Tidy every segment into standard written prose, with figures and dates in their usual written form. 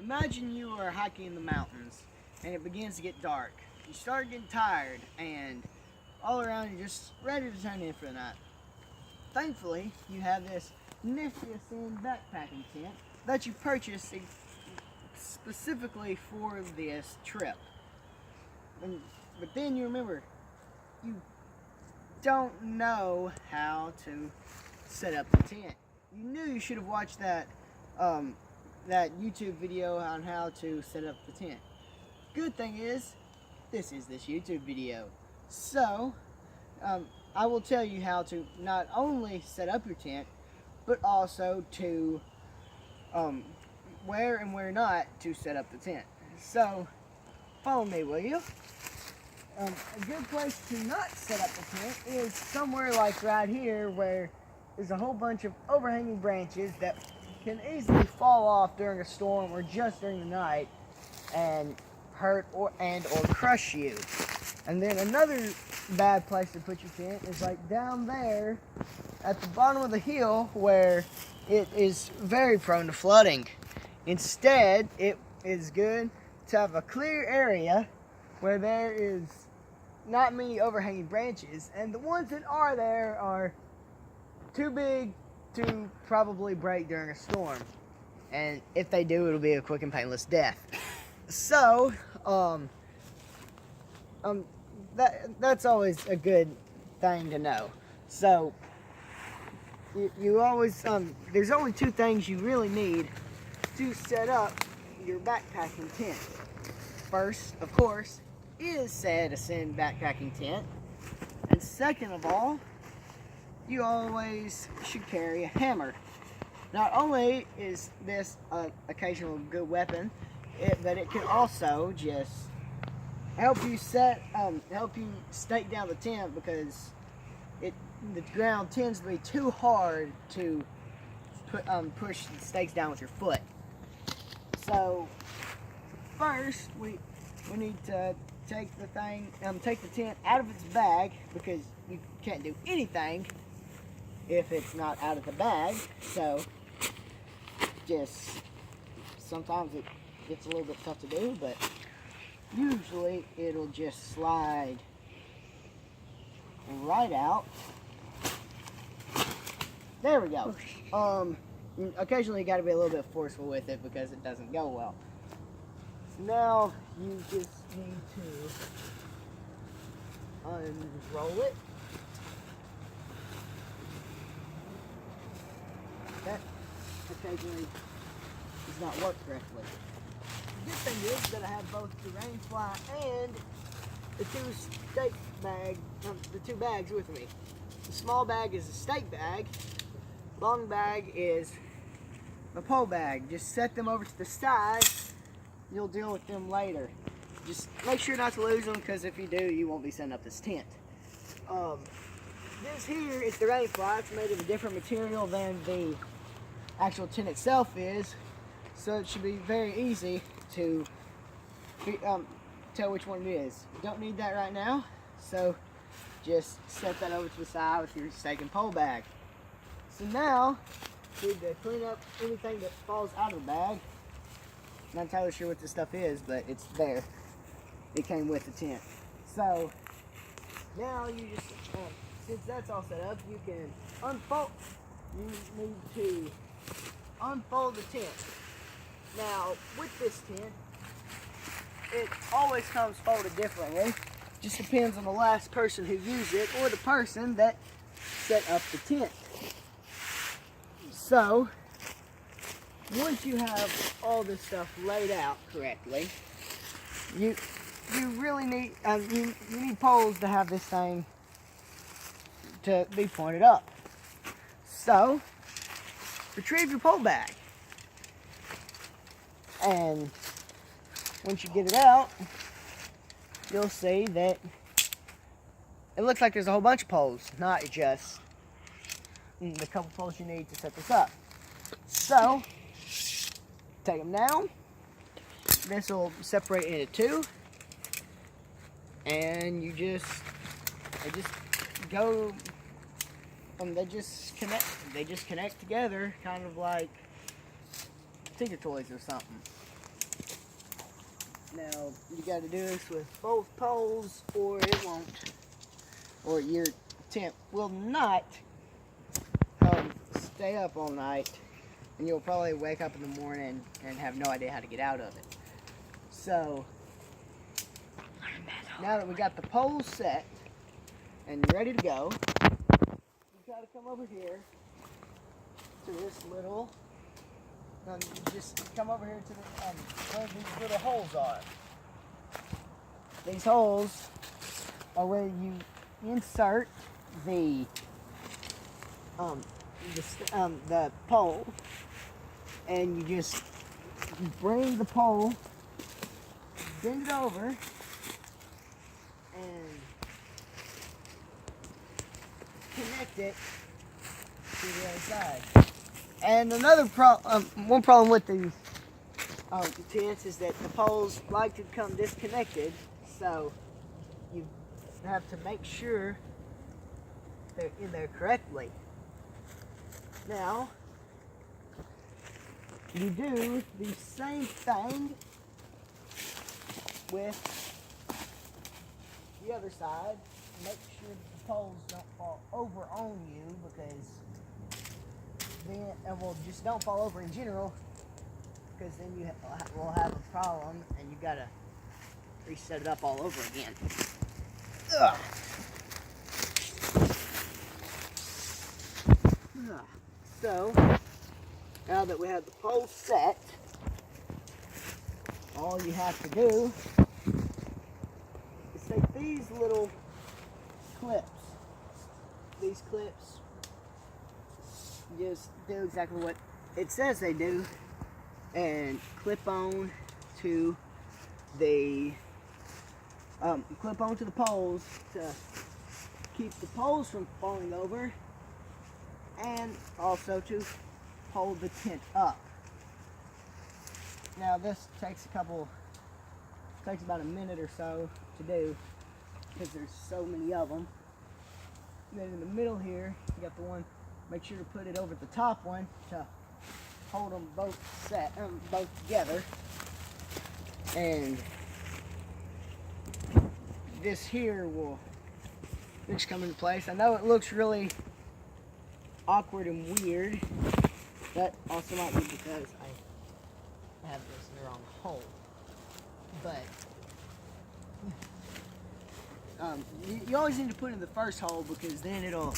Imagine you are hiking in the mountains and it begins to get dark. You start getting tired and all around you're just ready to turn in for the night. Thankfully, you have this nifty Ascend backpacking tent that you purchased specifically for this trip. But then you remember, you don't know how to set up the tent. You knew you should have watched that YouTube video on how to set up the tent. Good thing is, this is this YouTube video. So, I will tell you how to not only set up your tent, but also to where and where not to set up the tent. So, follow me, will you? A good place to not set up the tent is somewhere like right here where there's a whole bunch of overhanging branches that can easily fall off during a storm or just during the night and hurt or crush you. And then another bad place to put your tent is like down there at the bottom of the hill where it is very prone to flooding. Instead, it is good to have a clear area where there is not many overhanging branches, and the ones that are there are too big to probably break during a storm. And if they do, it'll be a quick and painless death. So, that's always a good thing to know. So, you always, there's only two things you really need to set up your backpacking tent. First, of course, is said Ascend backpacking tent. And second of all, you always should carry a hammer. Not only is this an occasional good weapon, but it can also just help you stake down the tent, because the ground tends to be too hard to push the stakes down with your foot. So first we need to take the tent out of its bag, because you can't do anything if it's not out of the bag. So just sometimes it gets a little bit tough to do, but usually it'll just slide right out. There we go. Occasionally you got to be a little bit forceful with it because it doesn't go well. So now you just need to unroll it. That occasionally does not work correctly. The good thing is that I have both the rain fly and the two bags with me. The small bag is a stake bag. Long bag is a pole bag. Just set them over to the side. You'll deal with them later. Just make sure not to lose them, because if you do, you won't be setting up this tent. This here is the rain fly. It's made of a different material than the actual tent itself is, so it should be very easy to tell which one it is. You don't need that right now, so just set that over to the side with your stake and pole bag. So now, you need to clean up anything that falls out of the bag. Not entirely sure what this stuff is, but it's there. It came with the tent. So now you just, since that's all set up, you can unfold. You need to unfold the tent. Now with this tent, it always comes folded differently. Just depends on the last person who used it or the person that set up the tent. So once you have all this stuff laid out correctly, you really need you need poles to have this thing to be pointed up. So retrieve your pole bag, and once you get it out, you'll see that it looks like there's a whole bunch of poles, not just the couple poles you need to set this up. So take them down. This will separate into two, and they just connect together, kind of like Tinker Toys or something. Now, you got to do this with both poles or it won't, or your tent will not stay up all night, and you'll probably wake up in the morning and have no idea how to get out of it. So, now that we got the poles set and ready to go, you got to come over here to this little, just come over here to the, where these little holes are. These holes are where you insert the pole, and you just bring the pole, bend it over, and connect it to the other side. And another one problem with these tents is that the poles like to come disconnected, so you have to make sure they're in there correctly. Now, you do the same thing with the other side. Make sure the poles don't fall over on you, because then, well, just don't fall over in general, because then you will have a problem and you gotta reset it up all over again. Ugh. So, now that we have the pole set, all you have to do is take these little clips. These clips just do exactly what it says they do, and clip on to the poles to keep the poles from falling over, and also to hold the tent up. Now this takes about a minute or so to do, because there's so many of them. And then in the middle here, you got the one. Make sure to put it over the top one to hold them both together. And this here will just come into place. I know it looks really awkward and weird. That also might be because I have this in the wrong hole. But you always need to put it in the first hole, because then it'll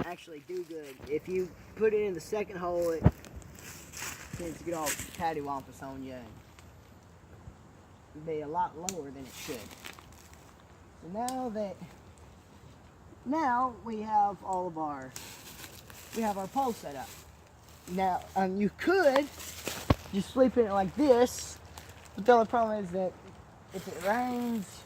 actually do good. If you put it in the second hole, it tends to get all cattywampus on you and be a lot lower than it should. So now we have our pole set up. Now you could just sleep in it like this, but the only problem is that if it rains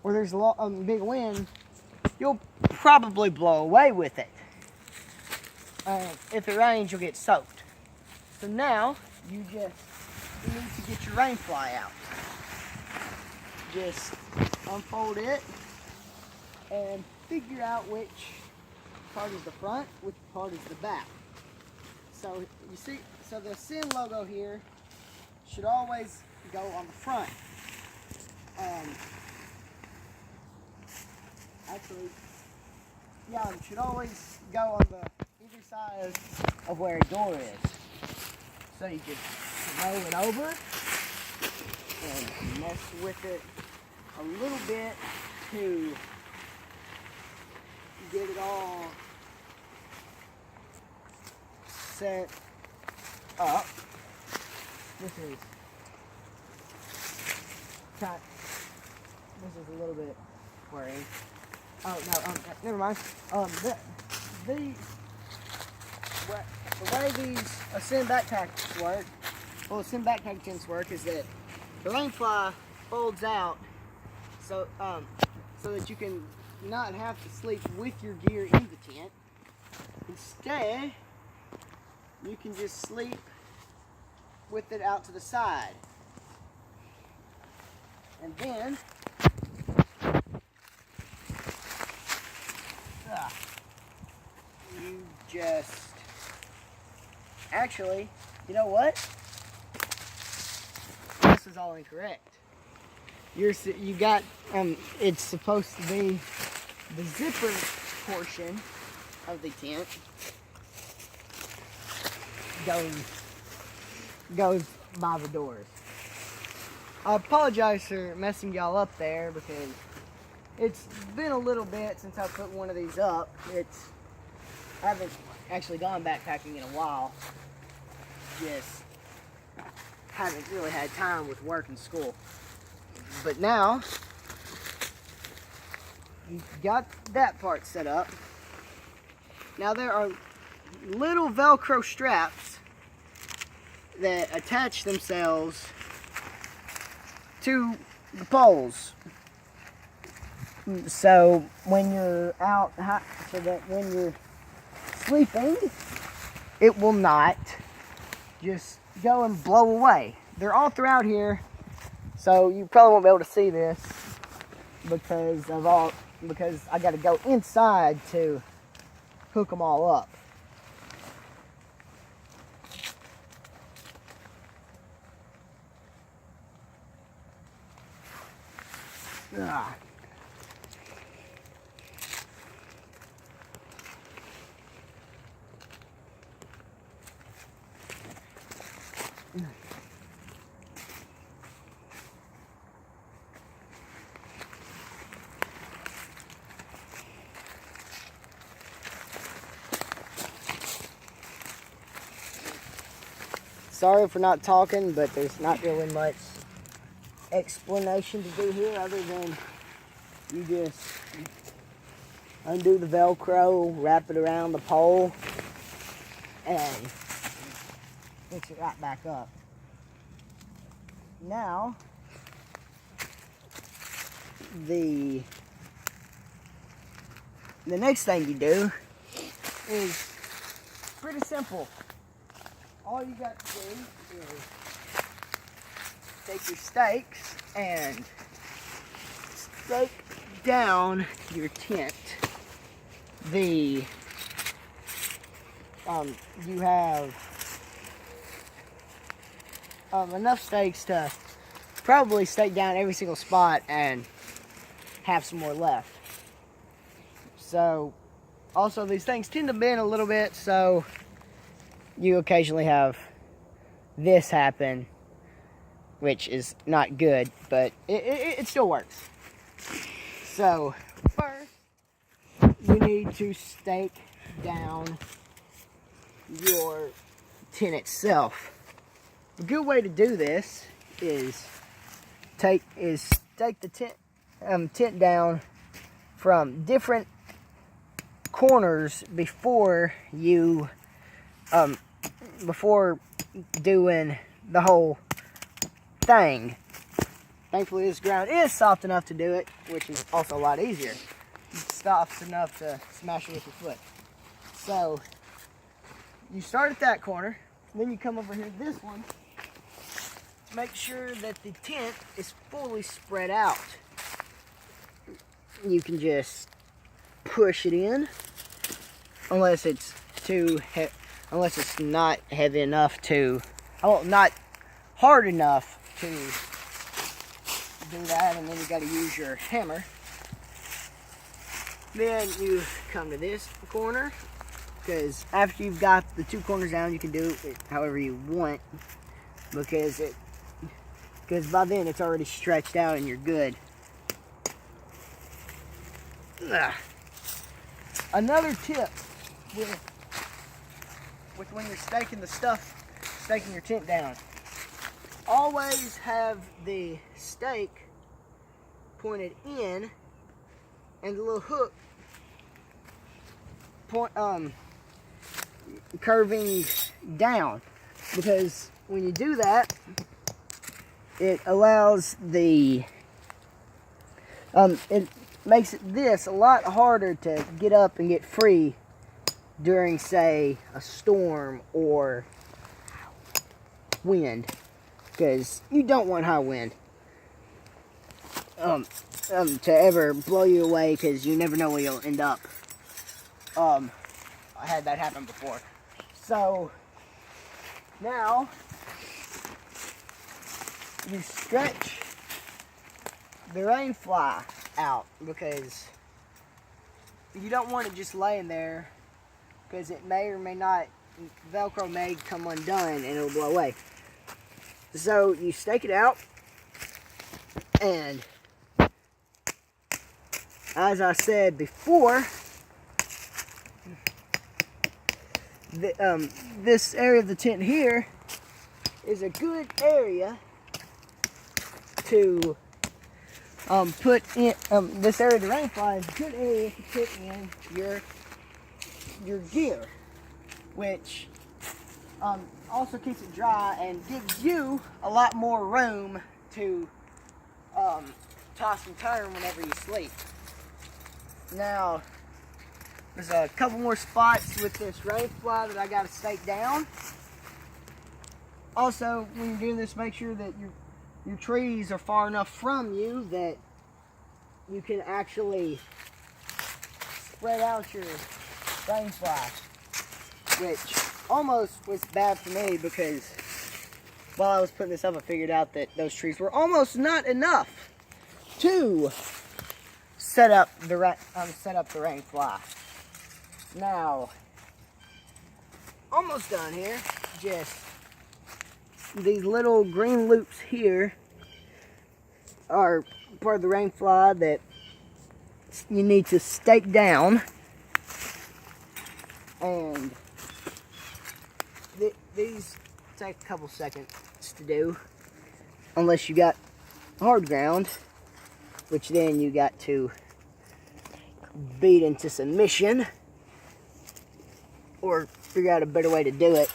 or there's a big wind, you'll probably blow away with it. If it rains, you'll get soaked. So now you need to get your rain fly out. Just unfold it and figure out which part is the front, which part is the back. So you see, so the Sin logo here should always go on the front. Actually, yeah, it should always go on the either side of where a door is. So you just roll it over and mess with it a little bit to get it all set up. This is a little bit worrying. Oh no, never mind. The way these Ascend backpacks work, Ascend backpack tents work, is that the rain fly folds out so that you can not have to sleep with your gear in the tent. Instead, you can just sleep with it out to the side. And then you just actually, you know what? This is all incorrect. You got it's supposed to be the zipper portion of the tent goes by the doors. I apologize for messing y'all up there because it's been a little bit since I put one of these up. I haven't actually gone backpacking in a while. Just haven't really had time with work and school. But now, you got that part set up. Now there are little Velcro straps that attach themselves to the poles. So when you're out, so that when you're sleeping, it will not just go and blow away. They're all throughout here, so you probably won't be able to see this because I got to go inside to hook them all up. Ah. Sorry for not talking, but there's not really much explanation to do here other than you just undo the Velcro, wrap it around the pole, and fix it right back up. Now, the next thing you do is pretty simple. All you got to do is take your stakes and stake down your tent. You have enough stakes to probably stake down every single spot and have some more left. So, also these things tend to bend a little bit, so you occasionally have this happen, which is not good, but it still works. So, first, you need to stake down your tent itself. A good way to do this is stake the tent down from different corners before doing the whole thing. Thankfully, this ground is soft enough to do it, which is also a lot easier. It's soft enough to smash it with your foot. So, you start at that corner, then you come over here to this one to make sure that the tent is fully spread out. You can just push it in, unless it's not heavy enough to, not hard enough to do that, and then you got to use your hammer. Then you come to this corner, because after you've got the two corners down, you can do it however you want, because by then it's already stretched out and you're good. Another tip with when you're staking your tent down, always have the stake pointed in and the little hook curving down, because when you do that, it allows it makes this a lot harder to get up and get free during, say, a storm or wind, because you don't want high wind to ever blow you away, because you never know where you'll end up. I had that happen before. So now you stretch the rain fly out, because you don't want it just laying there, because it may or may not, Velcro may come undone and it'll blow away. So you stake it out, and as I said before, this area of the tent here is a good area to put in. This area of the rain fly is a good area to put in your gear, which also keeps it dry and gives you a lot more room to toss and turn whenever you sleep. Now, there's a couple more spots with this rain fly that I got to stake down. Also, when you're doing this, make sure that your trees are far enough from you that you can actually spread out your rain fly, which almost was bad for me, because while I was putting this up, I figured out that those trees were almost not enough to set up the rain fly. Now, almost done here. Just these little green loops here are part of the rain fly that you need to stake down, and these take a couple seconds to do, unless you got hard ground, which then you got to beat into submission or figure out a better way to do it.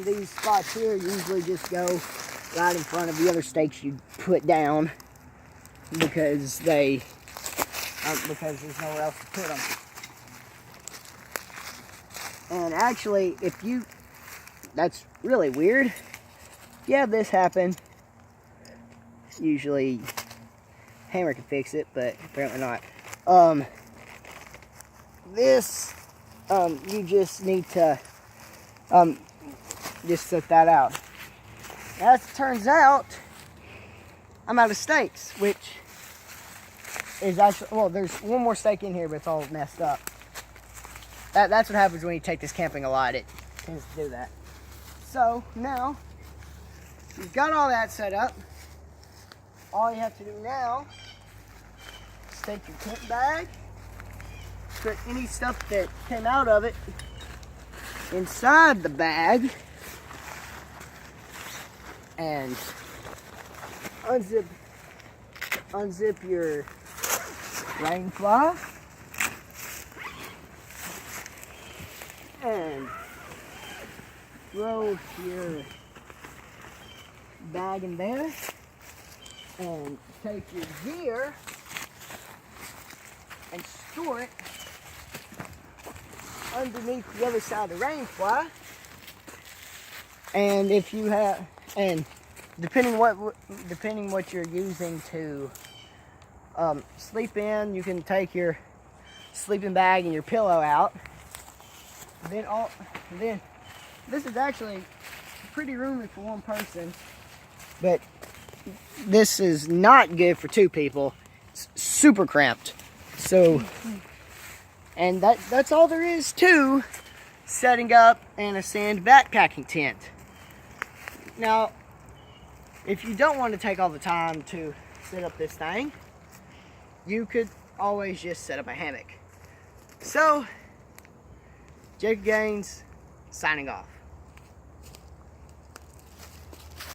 These spots here usually just go right in front of the other stakes you put down, because there's nowhere else to put them. And actually, that's really weird. If you have this happen, usually hammer can fix it, but apparently not. You just need to just set that out. As it turns out, I'm out of stakes, which is actually, well, there's one more stake in here, but it's all messed up. That's what happens when you take this camping a lot. It tends to do that. So now you've got all that set up. All you have to do now is take your tent bag, put any stuff that came out of it inside the bag, and unzip your rain fly, and throw your bag in there, and take your gear and store it underneath the other side of the rain fly. And if you have, and depending what you're using to sleep in, you can take your sleeping bag and your pillow out. Then this is actually pretty roomy for one person, but this is not good for two people. It's super cramped. So, and that's all there is to setting up an Ascend backpacking tent. Now, if you don't want to take all the time to set up this thing, you could always just set up a hammock. So, Jacob Gaines, signing off.